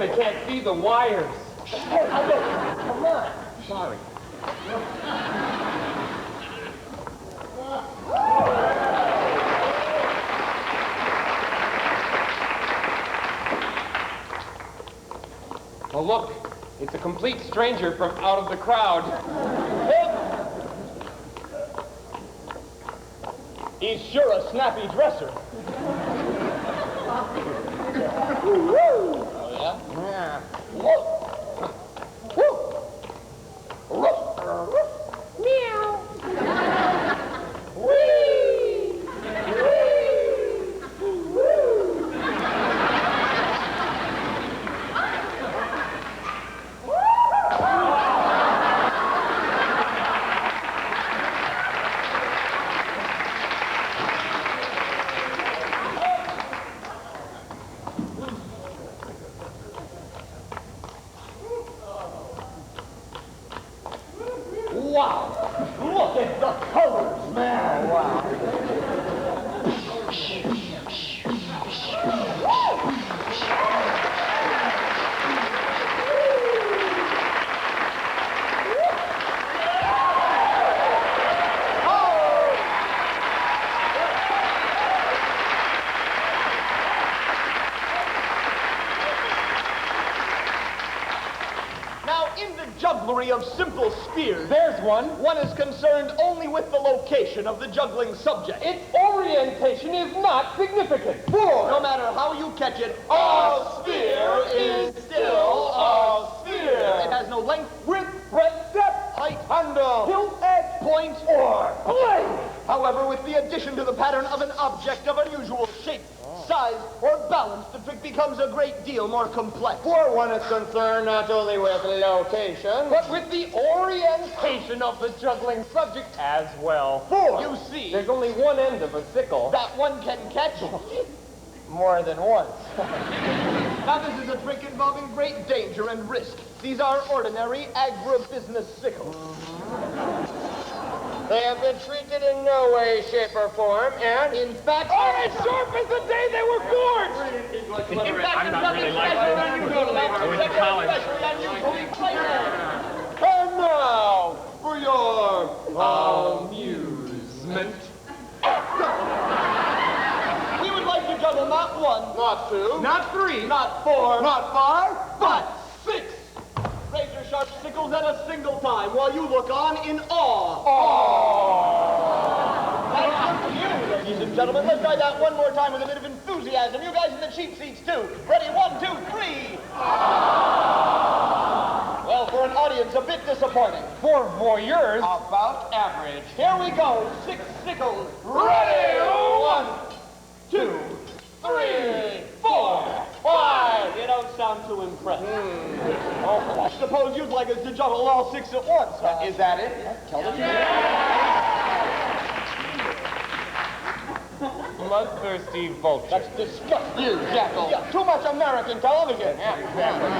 I can't see the wires. Hey, come on. Sorry. Well, look. It's a complete stranger from out of the crowd. He's sure a snappy dresser. Yeah. Meow. Wow! Look at the colors, man! Wow! Jugglery of simple spears. There's one. One is concerned only with the location of the juggling subject. Its orientation is not significant. For no matter how you catch it, a sphere is still a sphere. It has no length, width, breadth, depth, height, handle, hilt, edge, point, or blade. However, with the addition to the pattern of an object of unusual shape, size, or balance, the trick becomes a great deal more complex. For one is concerned not only with location, but with the orientation of the juggling subject as well. For, you see, there's only one end of a sickle that one can catch more than once. Now, this is a trick involving great danger and risk. These are ordinary agribusiness sickles. They have been treated in no way, shape, or form, and in fact, are as sharp as the day they were forged! In fact, I'm not really like that. I went to college. And now, for your amusement. We would like to juggle not one, Not two. not three, not four, Not five. but 6 razor-sharp sickles at a single time, while you look on in awe. That's good for you, ladies and gentlemen. Let's try that one more time with a bit of enthusiasm. You guys in the cheap seats, too. Ready? 1, 2, 3. it's a bit disappointing. For voyeurs. About average. Here we go. 6 sickles. Ready! 1, 2, 3, 4, 5. You don't sound too impressed. Oh, I suppose you'd like us to juggle all 6 at once. Is that it? Tell the Bloodthirsty vulture. That's disgusting. You jackal. Yeah, too much American television. Yeah, exactly.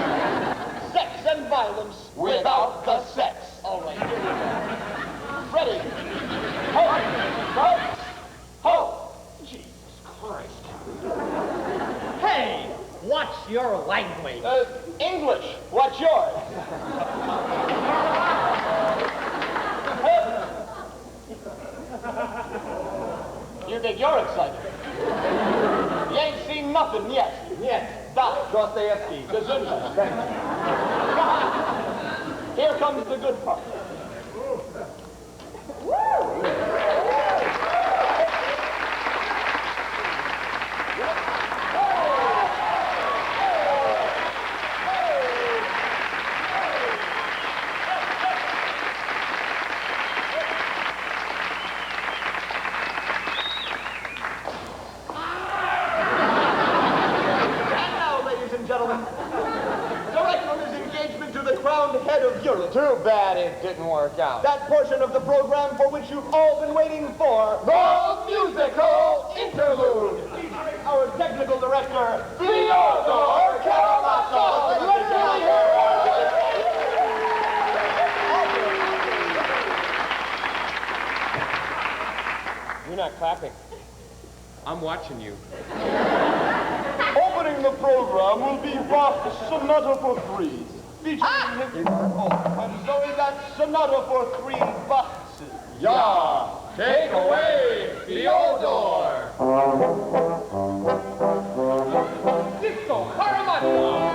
Sex and violence without the sex. All right, here we go. Ready? Ho! Ho! Ho! Jesus Christ. Hey, what's your language? English. What's yours? You think you're excited? You ain't seen nothing yet. Yet. Dostoevsky. Gesundheit. Thank you. Come on. Here comes the good part. Head of Europe. Too bad it didn't work out. That portion of the program for which you've all been waiting for. The musical interlude. Featuring our technical director, Theodore Karamazov. Let's hear it. You're not clapping. I'm watching you. Opening the program will be Bach's Sonata for Three. Featuring and so we got Sonata for 3 boxes. Yeah, take away Theodore. Disco Karamazov.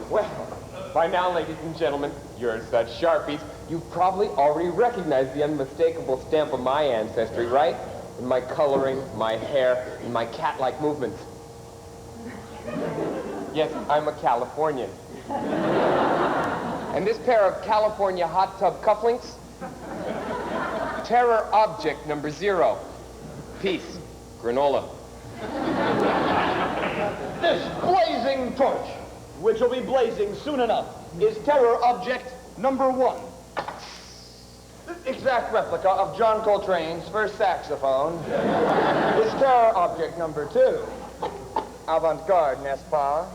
Well, by now, ladies and gentlemen, you're such sharpies, you've probably already recognized the unmistakable stamp of my ancestry, right? In my coloring, my hair, and my cat-like movements. Yes, I'm a Californian. And this pair of California hot tub cufflinks? Terror object number 0. Peace. granola. This blazing torch, which will be blazing soon enough, is terror object number 1. Exact replica of John Coltrane's first saxophone is terror object number 2. Avant-garde, n'est-ce pas?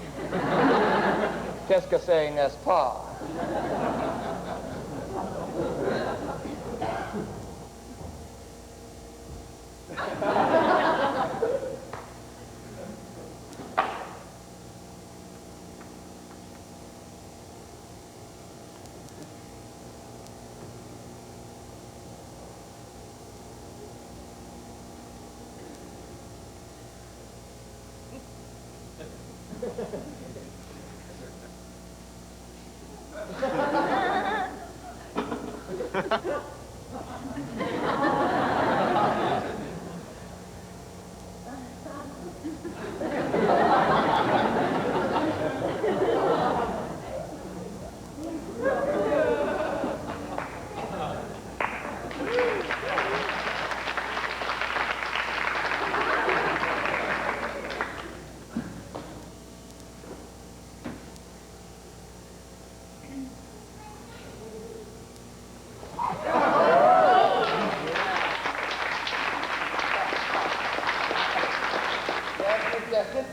Qu'est-ce que c'est, n'est-ce pas?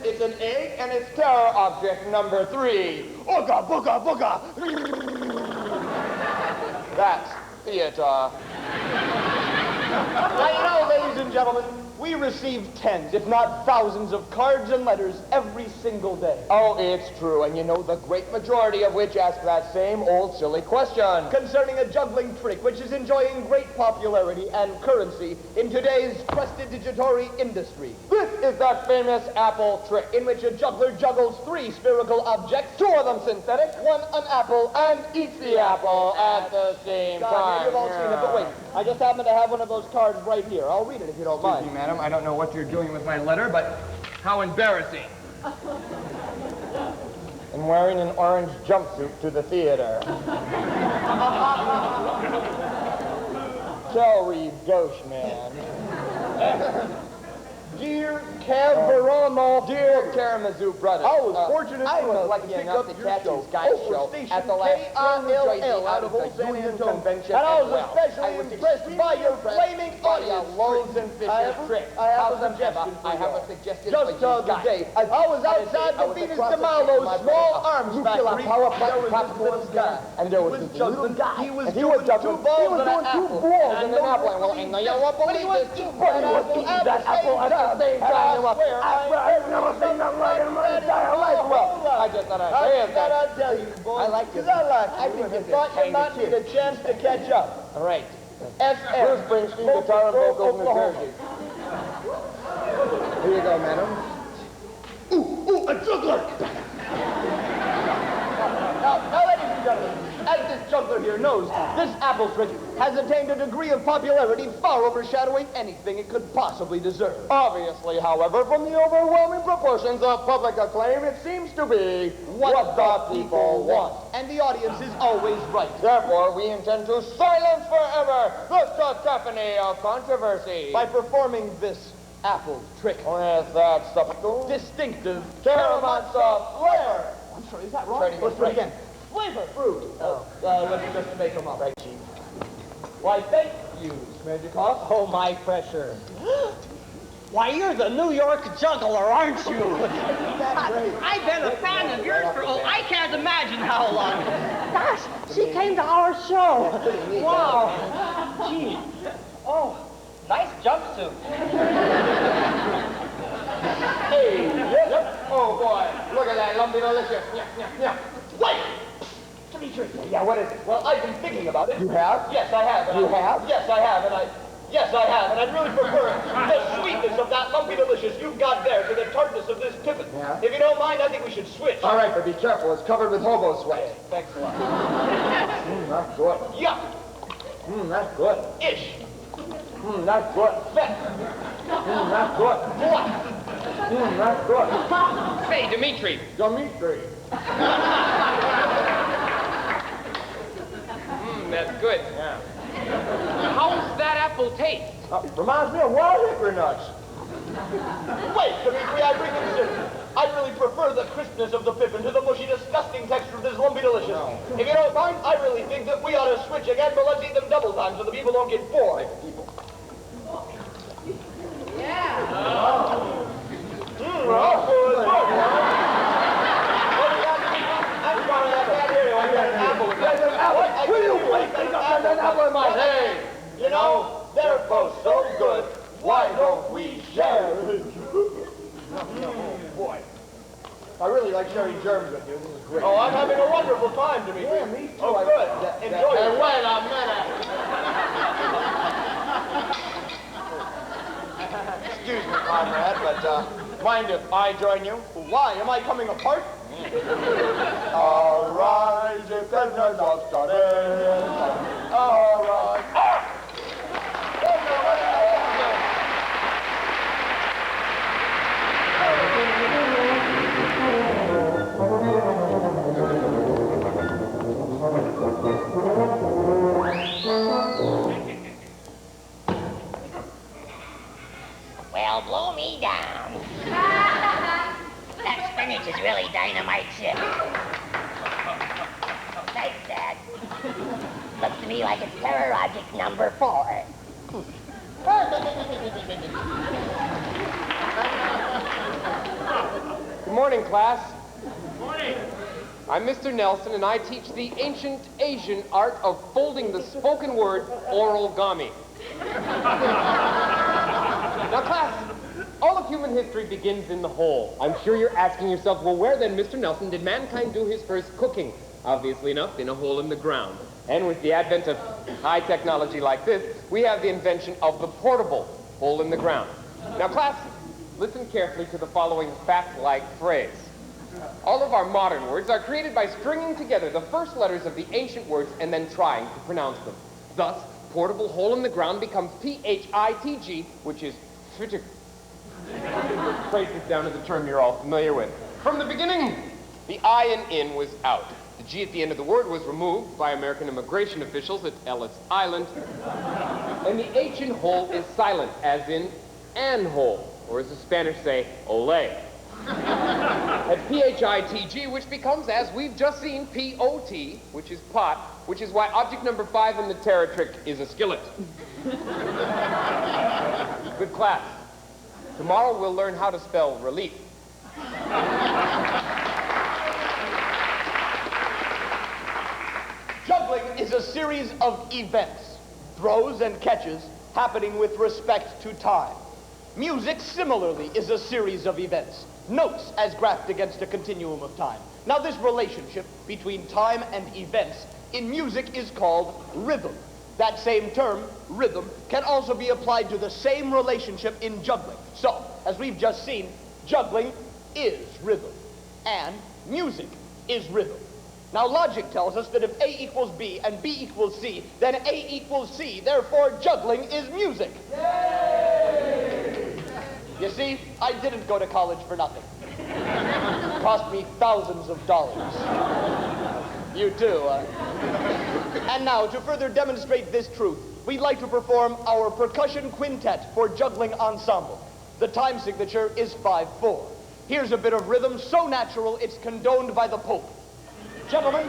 It's an egg, and it's terror object number 3. Ooga, booga, booga. That's theater. Now, you know, ladies and gentlemen, we receive tens, if not thousands, of cards and letters every single day. Oh, it's true, and you know the great majority of which ask that same old silly question. Concerning a juggling trick which is enjoying great popularity and currency in today's prestidigitatory industry. This is that famous apple trick, in which a juggler juggles 3 spherical objects, 2 of them synthetic, 1 an apple, and eats the apple at the same time. You've all seen it, but wait, I just happen to have one of those cards right here. I'll read it if you don't mind. Excuse me, madam, I don't know what you're doing with my letter, but how embarrassing. And wearing an orange jumpsuit to the theater. Tell Reed, gauche man. Dear Caverano, dear Karamazoo brothers. I was fortunate enough to pick up your show over station KILL out of Old San Antonio. Convention, and I was especially impressed by your flaming audience loaves and fishes trick. I have a suggestion. Just the other day, I was outside the Venus de Malo's small arms factory. And there was this little guy. He was doing 2 balls and an apple. And you won't believe this. He was eating that apple at the same time. I've never seen nothing like it in my entire life. Well, I just thought I'd say it. I'll tell you, boys. I like it. I think you thought you might need a chance to catch up. All right. FM. Bruce Springsteen, guitar and vocals, New Jersey. Here you go, madam. Ooh, a juggler! Now, ladies and gentlemen, as this juggler here knows, this apple trick has attained a degree of popularity far overshadowing anything it could possibly deserve. Obviously, however, from the overwhelming proportions of public acclaim, it seems to be what the people want. And the audience is always right. Therefore, we intend to silence forever the cacophony of controversy by performing this apple trick with that subtle, distinctive, Caramansa flavor. I'm sorry, is that wrong? Let's try again. Flavor fruit. Let's just make them up. Right, Chief. Why, thank you, Smedjikoff. Oh, my pressure. Why, you're the New York juggler, aren't you? I've been a fan of yours for, I can't imagine how long. Gosh, she came to our show. Wow. Gee. Oh, nice jumpsuit. Hey, yep. Oh, boy. Look at that lumpy delicious. Yeah. Wait! Yeah, what is it? Well, I've been thinking about it. You have? Yes, I have. You have? Yes, I have, and I'd really prefer the sweetness of that lumpy delicious you've got there to the tartness of this pivot. Yeah. If you don't mind, I think we should switch. All right, but be careful. It's covered with hobo sweat. Thanks a lot. That's good. Yuck. That's good. Ish. That's good. Fat. That's good. What? That's good. Say, Dimitri. That's good. Yeah. How's that apple taste? Reminds me of wild hickory nuts. Wait, Dimitri, I reconsider. I really prefer the crispness of the pippin to the mushy, disgusting texture of this lumpy delicious. No. If you don't mind, I really think that we ought to switch again, but let's eat them double time so the people don't get bored. Hey, you know, they're both so good. Why don't we share? Boy, I really like sharing germs with you. This is great. Oh, I'm having a wonderful time, Dimitri. Yeah, me too. Oh, good. Enjoy it. Hey, wait a minute. Excuse me, comrade, but mind if I join you? Why? Am I coming apart? Arise, if there's no dust on it. Arise. Well, blow me down. That spinach is really dynamite shit. Thanks, Dad. Looks to me like it's terror object number 4. Good morning, class. Good morning. I'm Mr. Nelson, and I teach the ancient Asian art of folding the spoken word origami. Now, class, all of human history begins in the hole. I'm sure you're asking yourself, well, where then, Mr. Nelson, did mankind do his first cooking? Obviously enough, in a hole in the ground. And with the advent of high technology like this, we have the invention of the portable hole in the ground. Now, class, listen carefully to the following fact-like phrase. All of our modern words are created by stringing together the first letters of the ancient words and then trying to pronounce them. Thus, portable hole in the ground becomes P-H-I-T-G, which is physic. Trace this down to the term you're all familiar with. From the beginning, the I and in was out. The G at the end of the word was removed by American immigration officials at Ellis Island. And the H in hole is silent, as in an hole, or as the Spanish say, ole. At P-H-I-T-G, which becomes, as we've just seen, P-O-T, which is pot, which is why object number 5 in the terror trick is a skillet. Good class. Tomorrow we'll learn how to spell relief. Juggling is a series of events, throws and catches, happening with respect to time. Music, similarly, is a series of events, notes as graphed against a continuum of time. Now, this relationship between time and events in music is called rhythm. That same term, rhythm, can also be applied to the same relationship in juggling. So, as we've just seen, juggling is rhythm, and music is rhythm. Now, logic tells us that if A equals B and B equals C, then A equals C. Therefore, juggling is music. Yay! You see, I didn't go to college for nothing. It cost me thousands of dollars. You too, And now, to further demonstrate this truth, we'd like to perform our percussion quintet for juggling ensemble. The time signature is 5/4. Here's a bit of rhythm so natural it's condoned by the Pope. Gentlemen.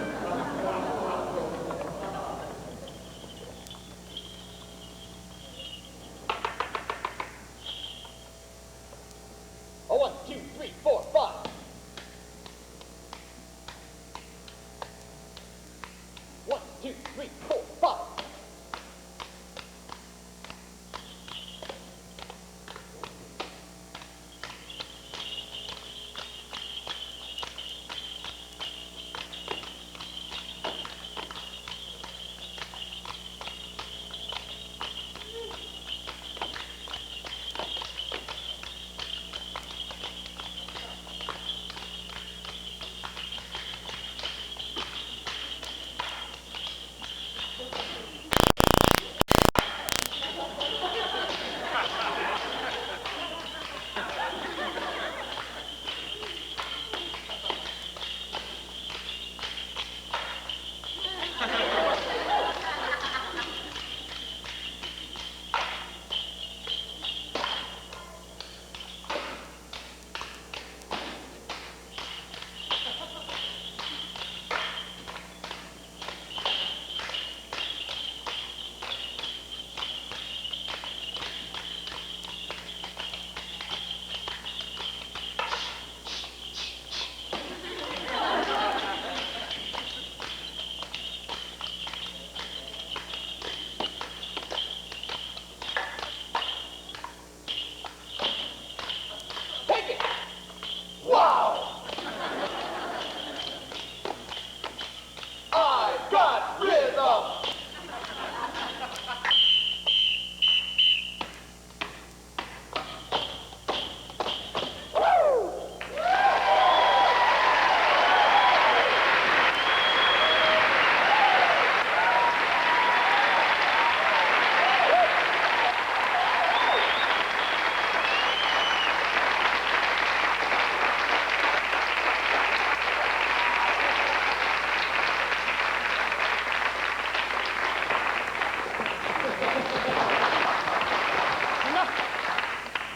A 1, 2, 3, 4, 5. One, two, three, 4, 5.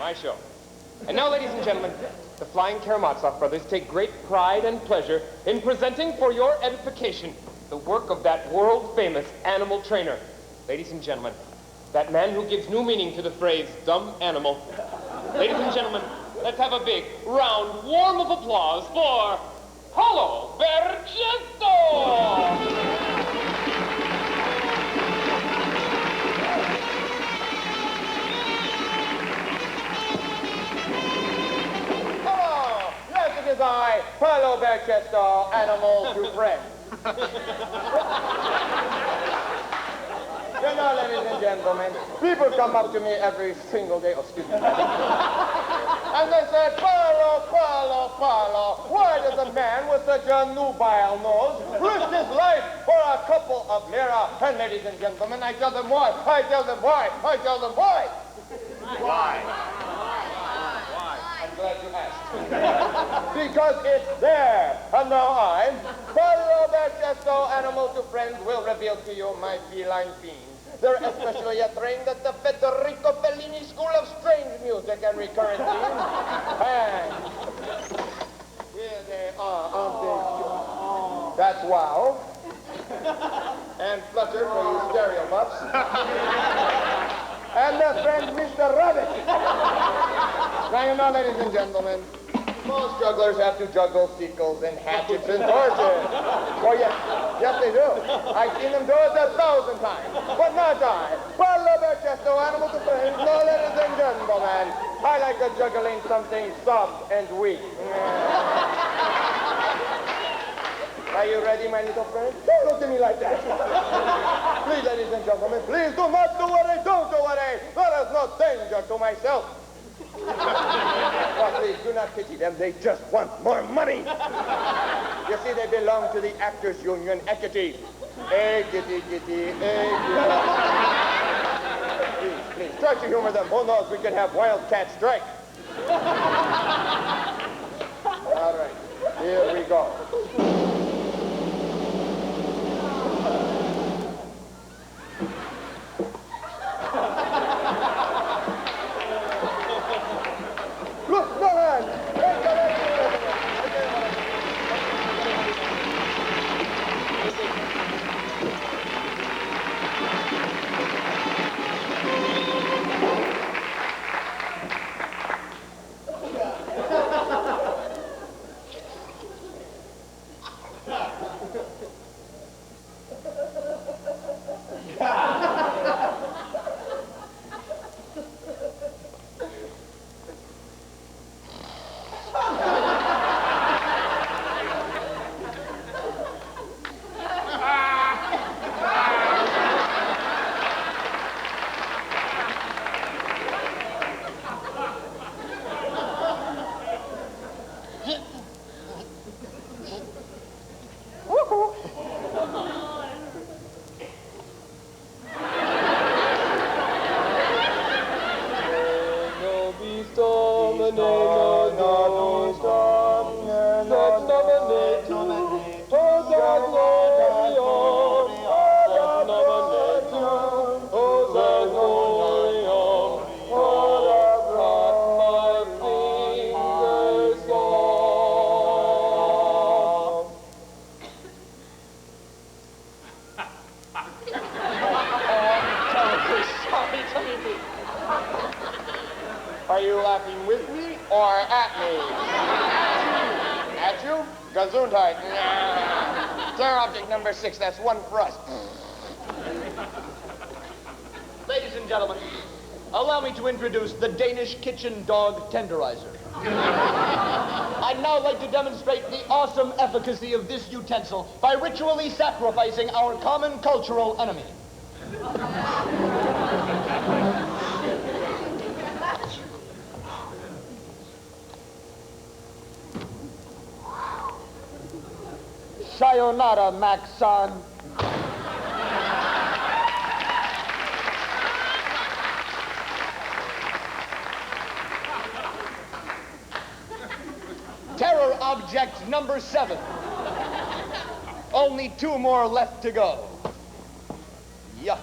My show. And now, ladies and gentlemen, the Flying Karamazov brothers take great pride and pleasure in presenting for your edification the work of that world-famous animal trainer. Ladies and gentlemen, that man who gives new meaning to the phrase, dumb animal. Ladies and gentlemen, let's have a big, round, warm of applause for Paulo Bergetto! It is I, Paulo Bergetto, animal to friend. You know, ladies and gentlemen, people come up to me every single day, excuse me, and they say, Paulo, why does a man with such a nubile nose risk his life for a couple of lira? And ladies and gentlemen, I tell them why. Why? I'm glad you asked. Because it's there. And now I, Paulo Bergetto, animal to friends, will reveal to you my feline fiends. They're especially trained at the Federico Fellini School of Strange Music and Recurrent Themes. And here they are, aren't they? That's Wow. And Flutter for you stereo buffs. And their friend, Mr. Rabbit. Now, you know, ladies and gentlemen, most jugglers have to juggle sickles and hatchets and torches. Oh, yes, they do. I've seen them do it 1,000 times. But not I. Paulo Bergetto, animal to friends. No, ladies and gentlemen, I like a juggling something soft and weak. Are you ready, my little friend? Don't look at me like that. Please, ladies and gentlemen, please do not do what I don't do what I. There is no danger to myself. But please, do not pity them. They just want more money. You see, they belong to the Actors Union Equity. Equity. Please, try to humor them. Who knows, we could have wildcat strike. All right, here we go. Look, go ahead. Are you laughing with me or at me? At you? Gesundheit. Clear object number 6. That's one for us. Ladies and gentlemen, allow me to introduce the Danish kitchen dog tenderizer. I'd now like to demonstrate the awesome efficacy of this utensil by ritually sacrificing our common cultural enemy. Sayonara, Max-san. Terror object number 7. Only 2 more left to go. Yuck.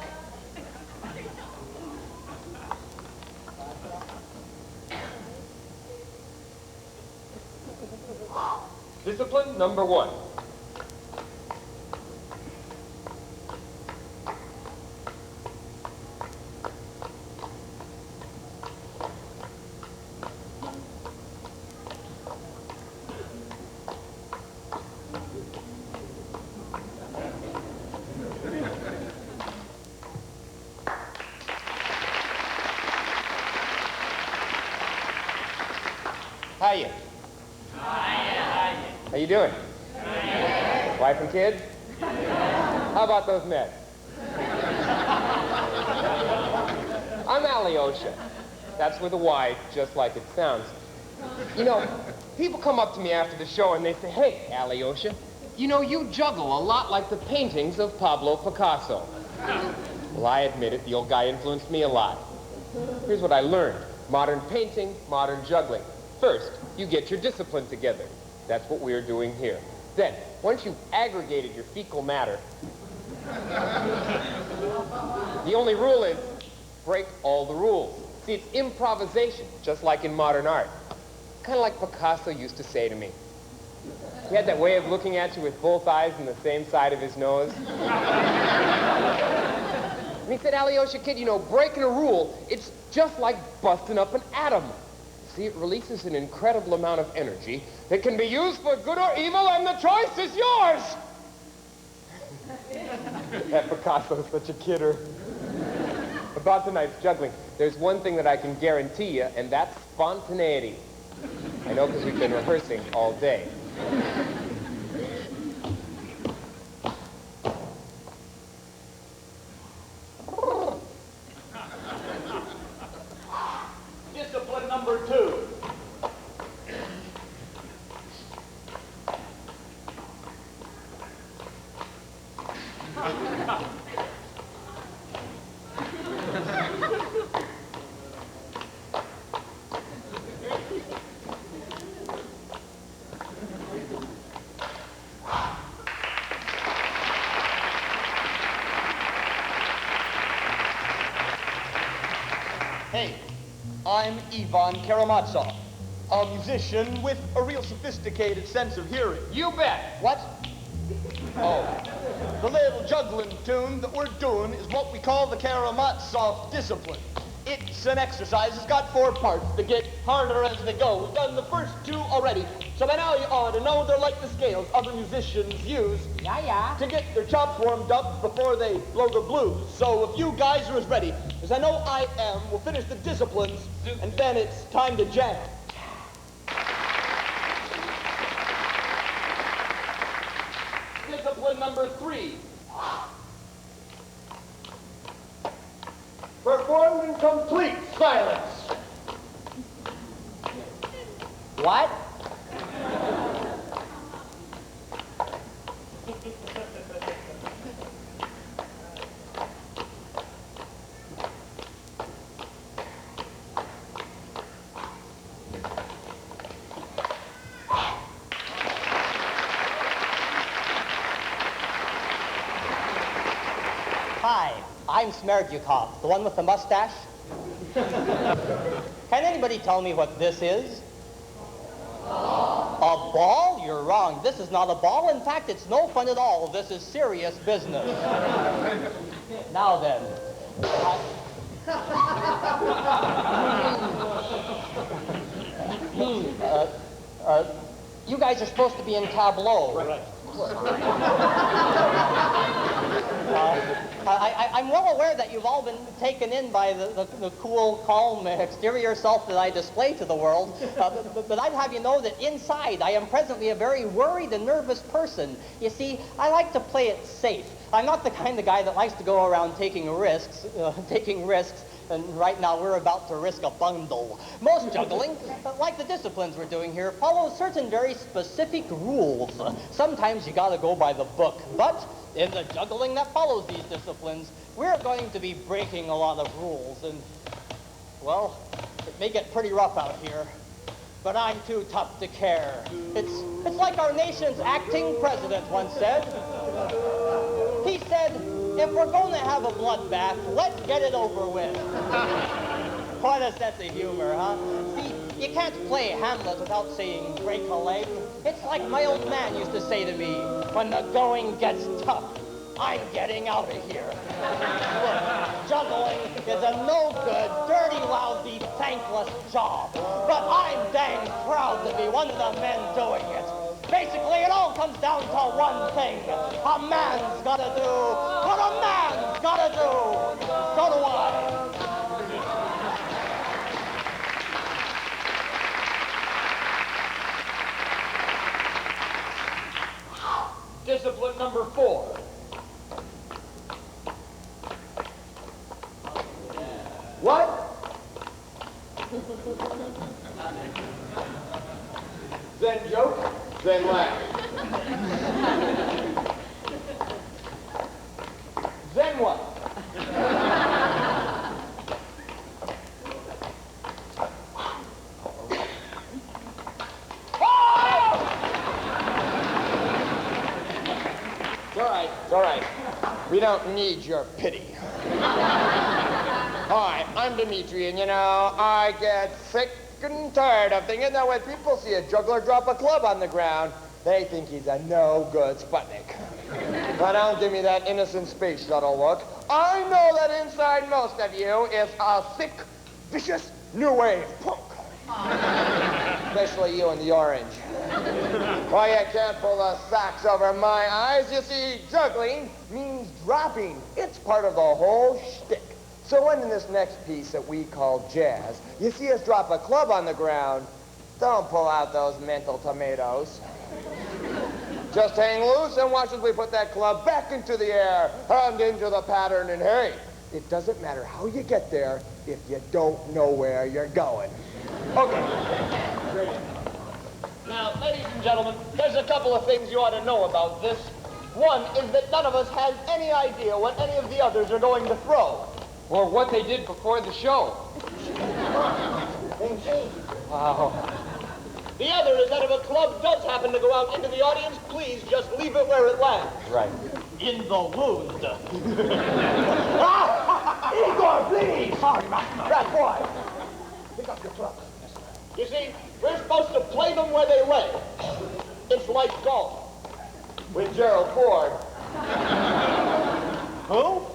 Discipline number 1. Hiya. How you doing? Wife and kids? How about those Mets? I'm Alyosha. That's with a Y, just like it sounds. You know, people come up to me after the show and they say, "Hey, Alyosha, you know, you juggle a lot like the paintings of Pablo Picasso." Well, I admit it, the old guy influenced me a lot. Here's what I learned. Modern painting, modern juggling. First, you get your discipline together. That's what we're doing here. Then, once you've aggregated your fecal matter, the only rule is break all the rules. See, it's improvisation, just like in modern art. Kind of like Picasso used to say to me. He had that way of looking at you with both eyes and the same side of his nose. And he said, "Alyosha, kid, you know, breaking a rule, it's just like busting up an atom. See, it releases an incredible amount of energy that can be used for good or evil, and the choice is yours." That Picasso's such a kidder. About tonight's juggling, there's one thing that I can guarantee you, and that's spontaneity. I know because we've been rehearsing all day. Discipline number 2. Hey, I'm Ivan Karamazov, a musician with a real sophisticated sense of hearing. You bet. What? Oh, the little juggling tune that we're doing is what we call the Karamazov discipline. It's an exercise. It's got 4 parts that get harder as they go. We've done the first 2 already, so by now you ought to know they're like the scales other musicians use to get their chops warmed up before they blow the blues. So if you guys are as ready as I know I am, we'll finish the disciplines, and then it's time to jam. Discipline number 3. Performed in complete silence. What? Hi, I'm Smerdyukov, the one with the mustache. Can anybody tell me what this is? A ball? You're wrong. This is not a ball. In fact, it's no fun at all. This is serious business. Now then. You guys are supposed to be in tableau. Right. I'm well aware that you've all been taken in by the cool, calm exterior self that I display to the world, but I'd have you know that inside I am presently a very worried and nervous person. You see, I like to play it safe. I'm not the kind of guy that likes to go around taking risks, and right now we're about to risk a bundle. Most juggling, like the disciplines we're doing here, follows certain very specific rules. Sometimes you gotta go by the book, but in the juggling that follows these disciplines, we're going to be breaking a lot of rules, and, well, it may get pretty rough out here, but I'm too tough to care. It's like our nation's acting president once said. He said, if we're going to have a bloodbath, let's get it over with. What a sense of humor, huh? See, You can't play Hamlet without saying break a leg. It's like my old man used to say to me, when the going gets tough, I'm getting out of here. Look, juggling is a no-good, dirty, lousy, thankless job. But I'm dang proud to be one of the men doing it. Basically, it all comes down to one thing. A man's gotta do what a man's gotta do. So do I. Discipline number 4. What? Then joke, then laugh. Then what? It's all right. We don't need your pity. Hi, I'm Dimitri, and you know, I get sick and tired of thinking that when people see a juggler drop a club on the ground, they think he's a no-good Sputnik. But don't give me that innocent space shuttle look. I know that inside most of you is a sick, vicious, new wave punk. Especially you in the orange. Why, you can't pull the socks over my eyes. You see, juggling means dropping. It's part of the whole shtick. So when in this next piece that we call jazz, you see us drop a club on the ground, don't pull out those mental tomatoes. Just hang loose and watch as we put that club back into the air and into the pattern. And hey, it doesn't matter how you get there if you don't know where you're going. Okay. Now, ladies and gentlemen, there's a couple of things you ought to know about this. One is that none of us has any idea what any of the others are going to throw. Or what they did before the show. Wow. The other is that if a club does happen to go out into the audience, please just leave it where it lands. Right. In the wound. Igor, please! Sorry, that boy. Pick up your club. You see, we're supposed to play them where they lay. It's like golf. With Gerald Ford. Who?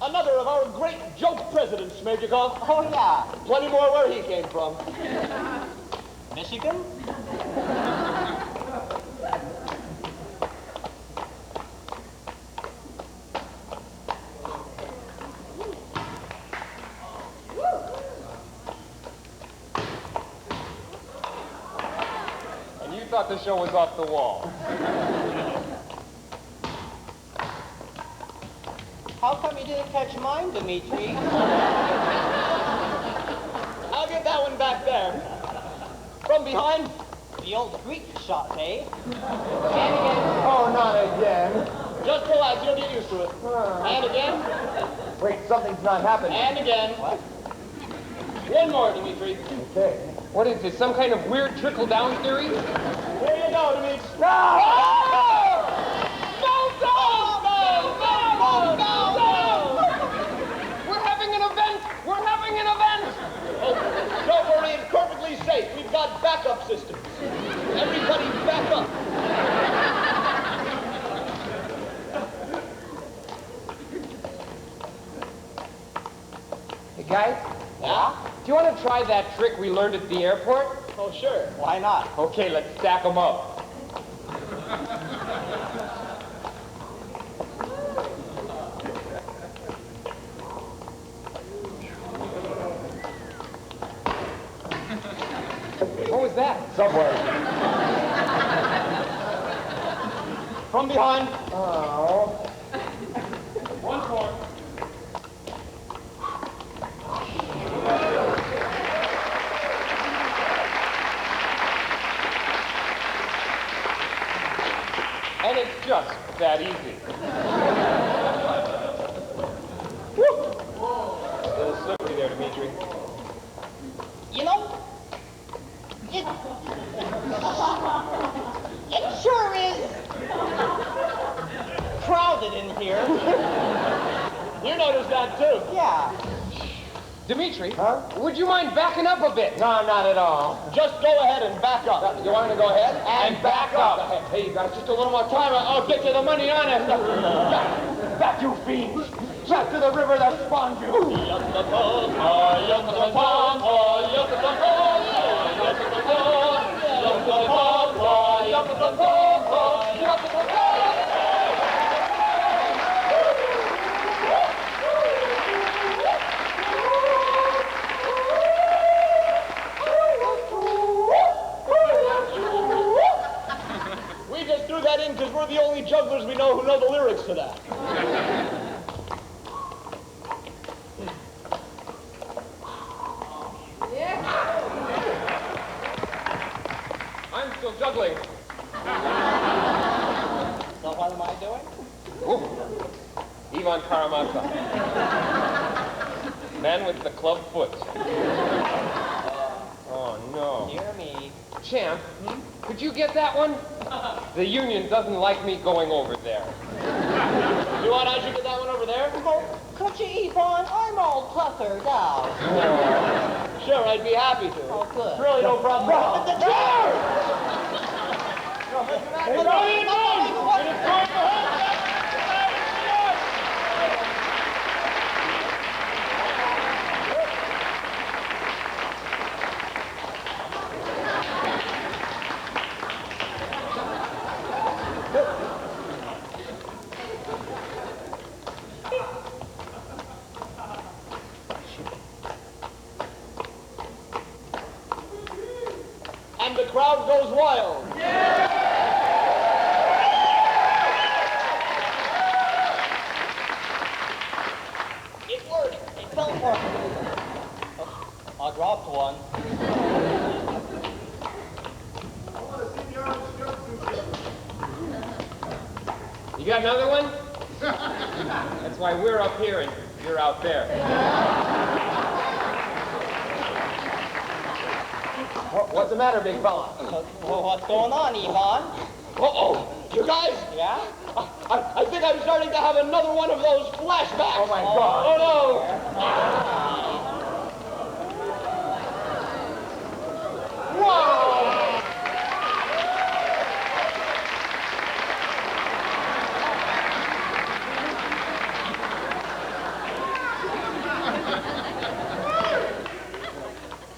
Another of our great joke presidents, Majorkov. Oh, yeah. Plenty more where he came from. Michigan? And you thought the show was off the wall. How come you didn't catch mine, Dimitri? I'll get that one back there. From behind. The old Greek shot, eh? Oh, not again. Just relax, you'll get used to it. And again. Wait, something's not happening. And again. What? One more, Dimitri. Okay. What is this, some kind of weird trickle-down theory? Here you go, Dimitri. No! We're having an event! We're having an event! Oh, don't worry, it's perfectly safe. We've got backup systems. Everybody back up. Hey, guys? Yeah? Do you want to try that trick we learned at the airport? Oh, sure. Why not? Okay, let's stack them up. What was that? Subway. From behind. Oh. One more. And it's just that easy. Woo! A little slippery there, Dimitri. You know, it sure is crowded in here. You noticed that, too. Yeah. Dimitri, would you mind backing up a bit? No, not at all. Just go ahead and back up. You want me to go ahead? And back up. Hey, you got just a little more time. I'll get you the money on it. Back, you fiends! Back to the river that spawned you! We just threw that in because we're the only jugglers we know who know the lyrics to that. I'm still juggling. So what am I doing? Ooh. Ivan Karamasa. Man with the club foot. Oh, no. Dear me. Champ, could you get that one? The union doesn't like me going over there. You want I should get that one over there? Oh, could you, Yvonne? I'm all cluttered out. Sure, I'd be happy to. Oh, good. Really, no problem. The chair! And the crowd goes wild. It worked. It fell for me. Oh, I dropped one. You got another one? That's why we're up here and you're out there. What's the matter, big fella? Well, what's going on, Yvonne? Uh-oh. You guys? Yeah? I think I'm starting to have another one of those flashbacks. Oh, my God. Oh, no. Whoa!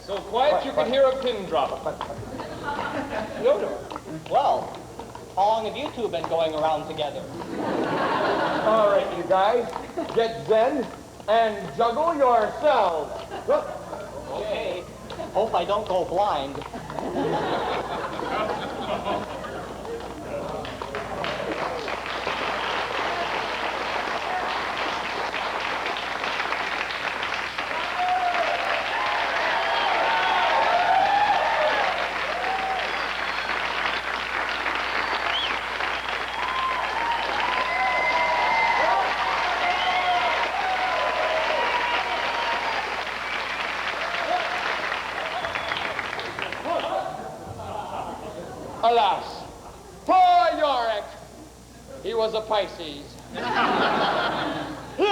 So quiet you could hear a pin drop. Well, how long have you two been going around together? All right, you guys, get zen and juggle yourselves. Okay. Hope I don't go blind. Alas, poor Yorick. He was a Pisces. Here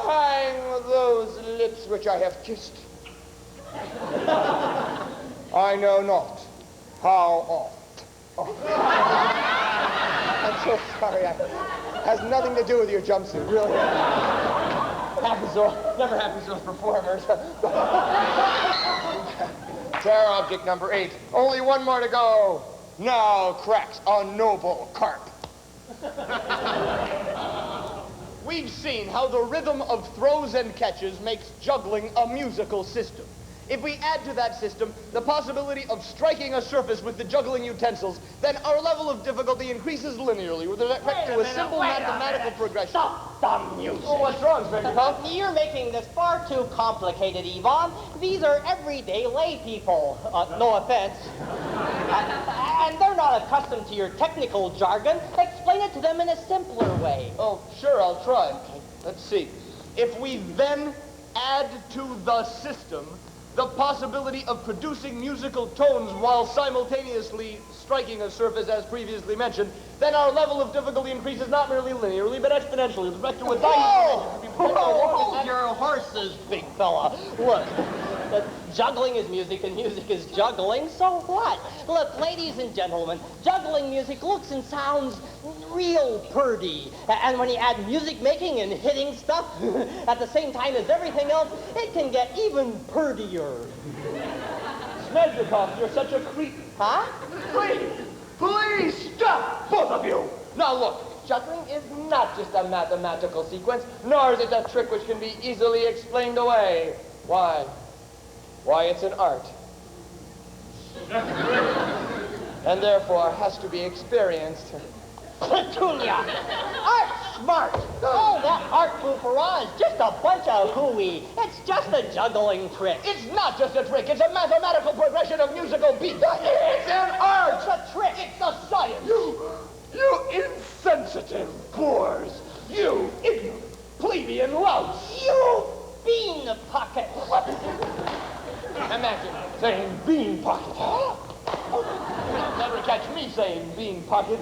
hang those lips which I have kissed. I know not how oft. Oh. I'm so sorry. Has nothing to do with your jumpsuit, really. Never happens to us performers. Terror object number 8. Only one more to go. Now cracks a noble carp. We've seen how the rhythm of throws and catches makes juggling a musical system. If we add to that system the possibility of striking a surface with the juggling utensils, then our level of difficulty increases linearly with respect to a simple mathematical progression. Stop the music. Oh, what's wrong, Inspector Pump? You're making this far too complicated, Yvonne. These are everyday lay people. No offense. And they're not accustomed to your technical jargon. Explain it to them in a simpler way. Oh, sure, I'll try. Let's see. If we then add to the system the possibility of producing musical tones while simultaneously striking a surface as previously mentioned, then our level of difficulty increases not merely linearly, but exponentially. With respect to a Hold your horses, big fella. Look, juggling is music and music is juggling, so what? Look, ladies and gentlemen, juggling music looks and sounds real purty. And when you add music making and hitting stuff at the same time as everything else, it can get even purtier. Snezhnikov, you're such a creep. Huh? Please stop, both of you! Now look, juggling is not just a mathematical sequence, nor is it a trick which can be easily explained away. Why? Why, it's an art. And therefore has to be experienced. Petunia! Art smart! Oh, that art foofara is just a bunch of hooey. It's just a juggling trick. It's not just a trick, it's a mathematical progression of musical beats. It's an art! It's a trick. It's a science! You insensitive boors! You ignorant plebeian louts! You bean pocket! Imagine saying bean pocket. You'll never catch me saying bean pocket.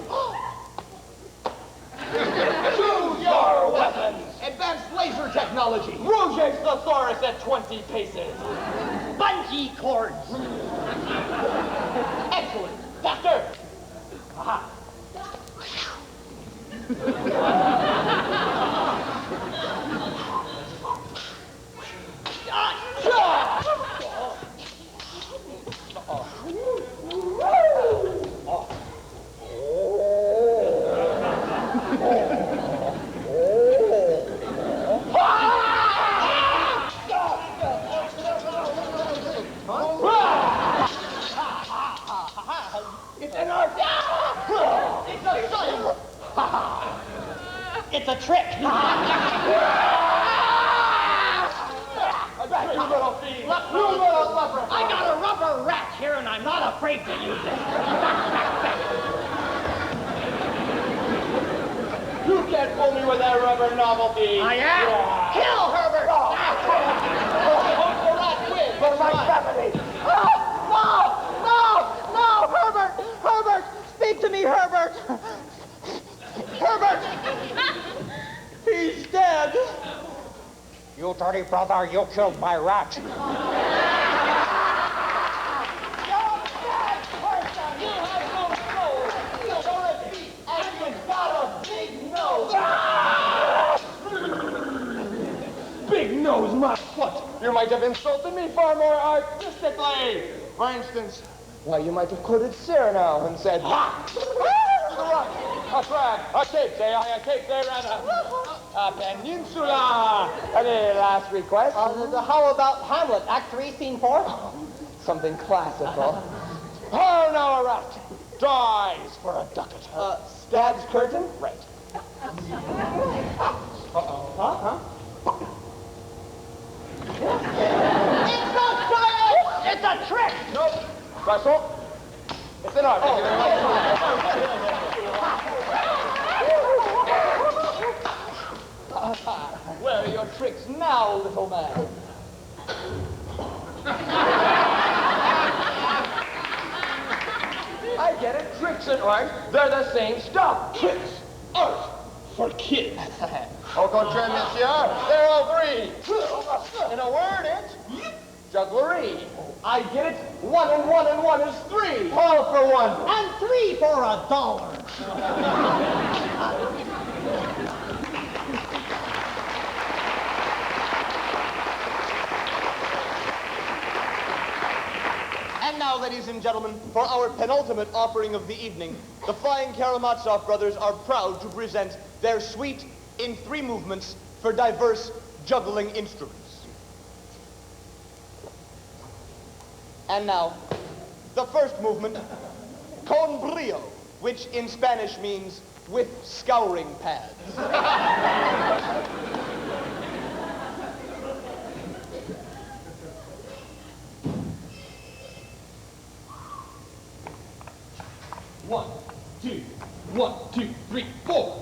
Choose your weapons! Advanced laser technology! Rouge's thesaurus at 20 paces! Bungee cords! Excellent! Faster! Aha! It's a trick! You little fiend! You little leper! I got a rubber rat here and I'm not afraid to use it. You can't fool me with that rubber novelty! I am? Yeah. Kill Herbert! Hope the rat wins! For my family! No, Herbert! Herbert! Speak to me, Herbert! Herbert! He's dead! You dirty brother, you killed my rat. You're bad person! You have no soul! You're a thief, and you've got a big nose! Big nose, my foot! You might have insulted me far more artistically! For instance, why, you might have quoted Cyrano and said, ha! To the rock, a crag, a cape, say I, a cape, say rather, a peninsula! Any last request? How about Hamlet, Act 3, Scene 4? Something classical. Oh, now a rat dies for a ducat. Stabs curtain? Right. It's not science! It's a trick! Nope. Russell? It's an art. Thank you very much. Where are your tricks now, little man? I get it. Tricks and art, they're the same stuff. Tricks, art, for kids. Au contraire, monsieur, they're all three. In a word, it's jugglery. I get it. 1 and 1 and 1 is 3. All for 1. And 3 for $1. And now, ladies and gentlemen, for our penultimate offering of the evening, the Flying Karamazov brothers are proud to present their suite in 3 movements for diverse juggling instruments. And now, the first movement, con brio, which in Spanish means with scouring pads. One, two, 1, 2, 3, 4.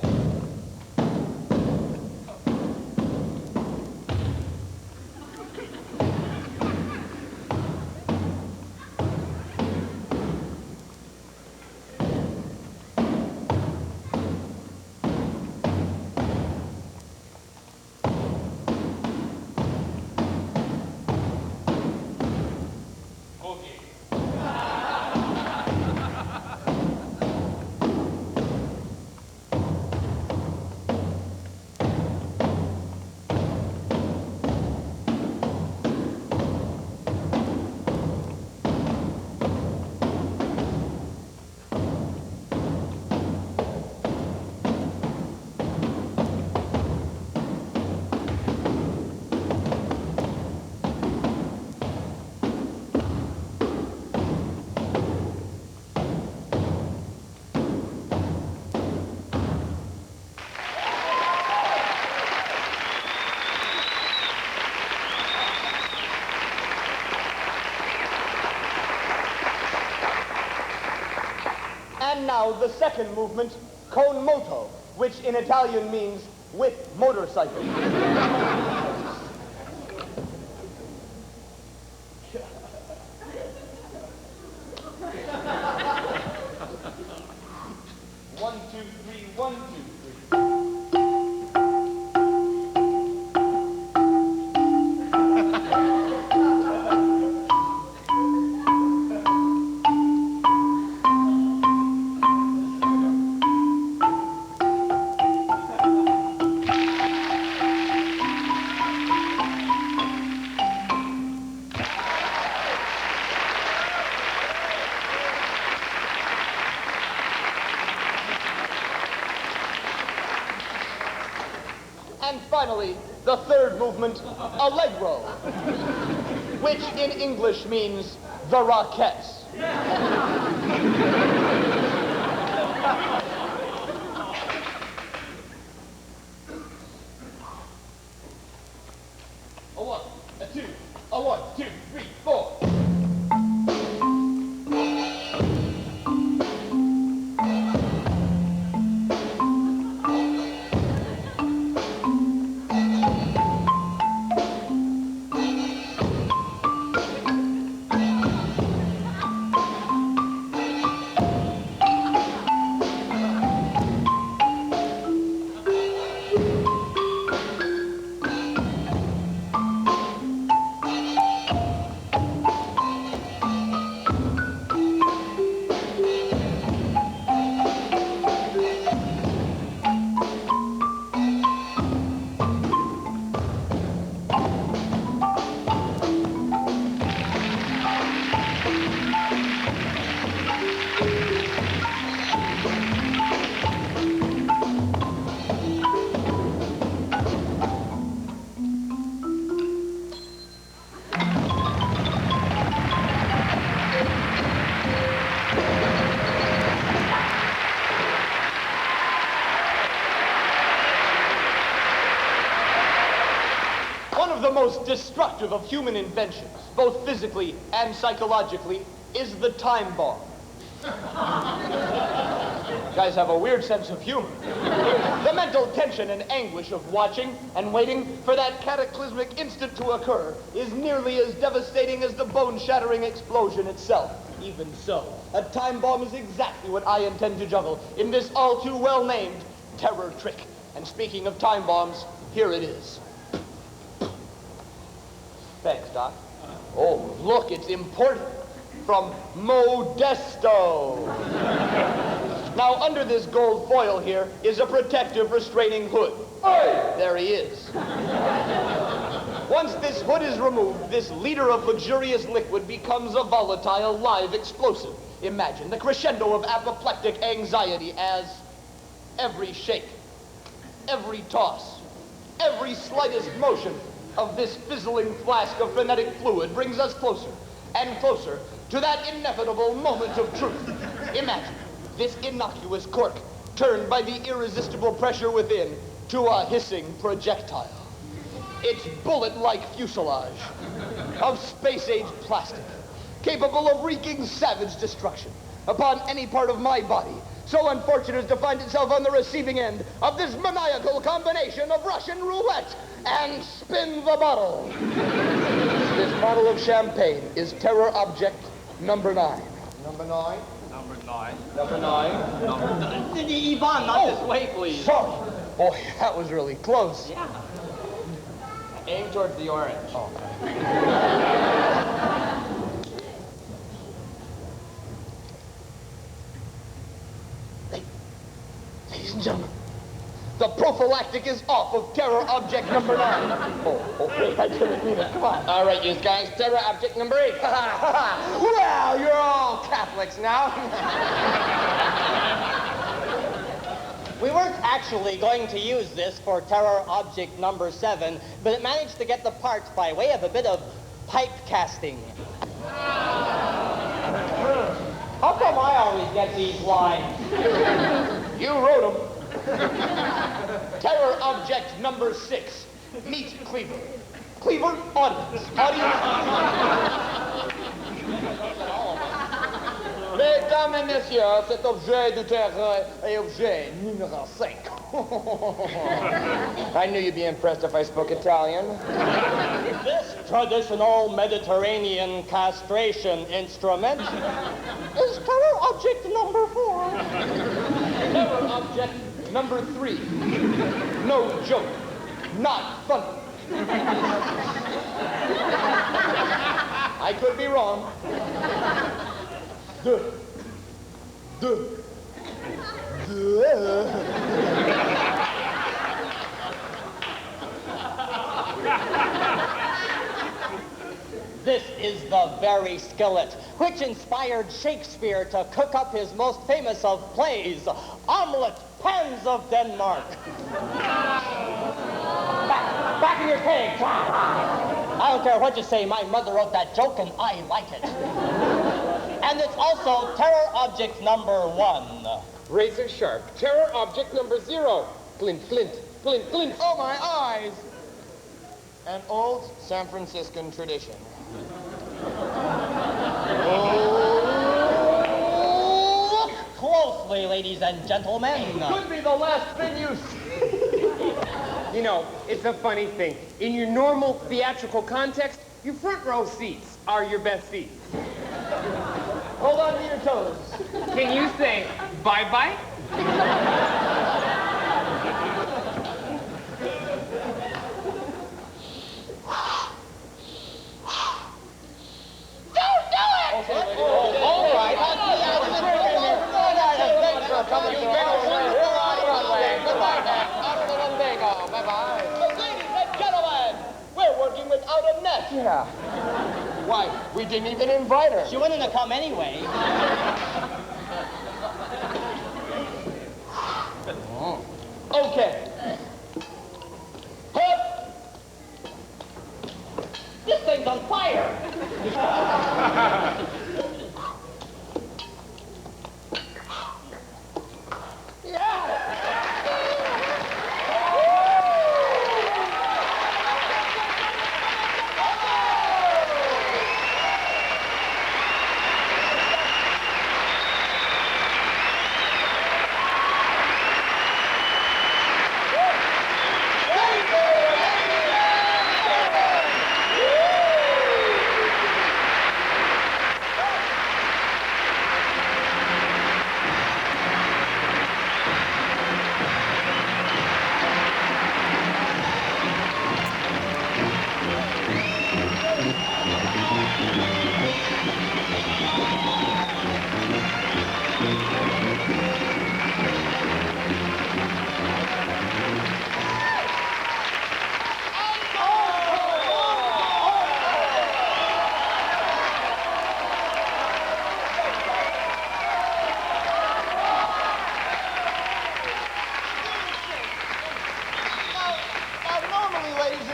And now the second movement, con moto, which in Italian means with motorcycle. One, two, three, 1, 2, 3. And finally, the third movement, allegro, which in English means the Rockettes. A 1, a 2, a 1, 2, 3, 4. The most destructive of human inventions, both physically and psychologically, is the time bomb. You guys have a weird sense of humor. The mental tension and anguish of watching and waiting for that cataclysmic instant to occur is nearly as devastating as the bone-shattering explosion itself. Even so, a time bomb is exactly what I intend to juggle in this all-too-well-named terror trick. And speaking of time bombs, here it is. Thanks, Doc. Oh, look, it's imported from Modesto. Now, under this gold foil here is a protective restraining hood. Hey! There he is. Once this hood is removed, this liter of luxurious liquid becomes a volatile live explosive. Imagine the crescendo of apoplectic anxiety as every shake, every toss, every slightest motion of this fizzling flask of frenetic fluid brings us closer and closer to that inevitable moment of truth. Imagine this innocuous cork turned by the irresistible pressure within to a hissing projectile. Its bullet-like fuselage of space-age plastic, capable of wreaking savage destruction upon any part of my body, so unfortunate as to find itself on the receiving end of this maniacal combination of Russian roulette and spin the bottle. This bottle of champagne is terror object number 9. Number 9? Number 9. Number 9? Number 9. Yvonne, not this way, please. Sorry. Boy, that was really close. Yeah. Aim towards the orange. Oh. Ladies and gentlemen, the prophylactic is off of terror object number 9. Oh, okay, I didn't mean it. Come on. All right, you guys, terror object number 8. Well, you're all Catholics now. We weren't actually going to use this for terror object number 7, but it managed to get the parts by way of a bit of pipe casting. How come I always get these lines? You wrote them. Terror object number 6. Meet Cleaver. Cleaver, audience. Audience. Mesdames et messieurs, cet objet de terreur est objet numéro 5. I knew you'd be impressed if I spoke Italian. This traditional Mediterranean castration instrument is terror object number 4. Terror object number 3. No joke. Not funny. I could be wrong. This is the very skillet which inspired Shakespeare to cook up his most famous of plays, Omelette Pans of Denmark. Back in your cage. I don't care what you say, my mother wrote that joke and I like it. And it's also terror object number 1. Razor sharp. Terror object number 0. Glint, glint, glint, glint. Oh, my eyes. An old San Franciscan tradition. Look closely, ladies and gentlemen. Could be the last thing you see. You know, it's a funny thing. In your normal theatrical context, your front row seats are your best seats. Hold on to your toes. Can you say bye-bye? Ladies and gentlemen, we're working without a net. Yeah. Why, we didn't even invite her. She wouldn't have come anyway. Okay. Hup. This thing's on fire.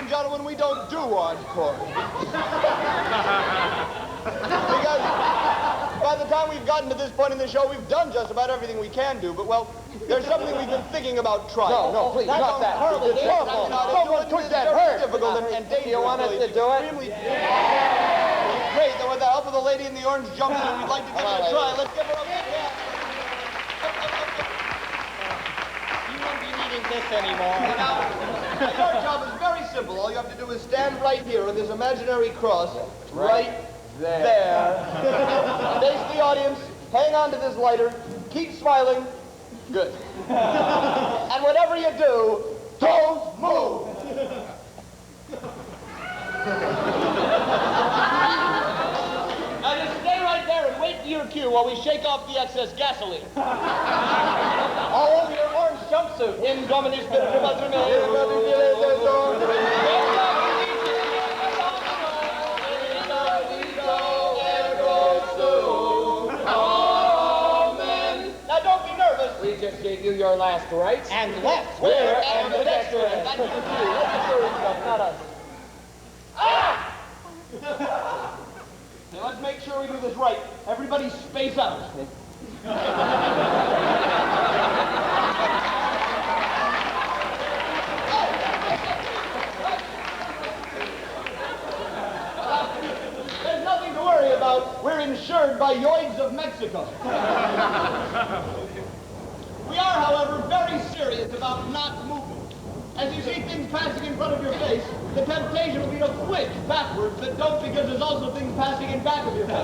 Gentlemen, we don't do encore. Because by the time we've gotten to this point in the show, we've done just about everything we can do. But, well, there's something we've been thinking about trying. No, please, That's not that. horrible. It's awful. Someone took that hurt. Difficult and Do you want us to do it? extremely great. Then with the help of the lady in the orange jumpsuit, we'd like to give it a try. Let's give her a big hand. You won't be needing this anymore. Your job is very simple. All you have to do is stand right here on this imaginary cross. Right there. Face the audience. Hang on to this lighter. Keep smiling. Good. And whatever you do, don't move. Now just stay right there and wait for your cue while we shake off the excess gasoline. All over your orange jumpsuit. In Domini Spiritu Patri Mei. Now don't be nervous. We just gave you your last right. And left. We're ambidextrous. That's you, let the jury stuff, not us. Ah! Now let's make sure we do this right. Everybody space out. There's nothing to worry about. We're insured by Yoids of Mexico. We are, however, very serious about not moving. As you see things passing in front of your face, the temptation will be to flick backwards, but don't, because there's also things passing in back of your face.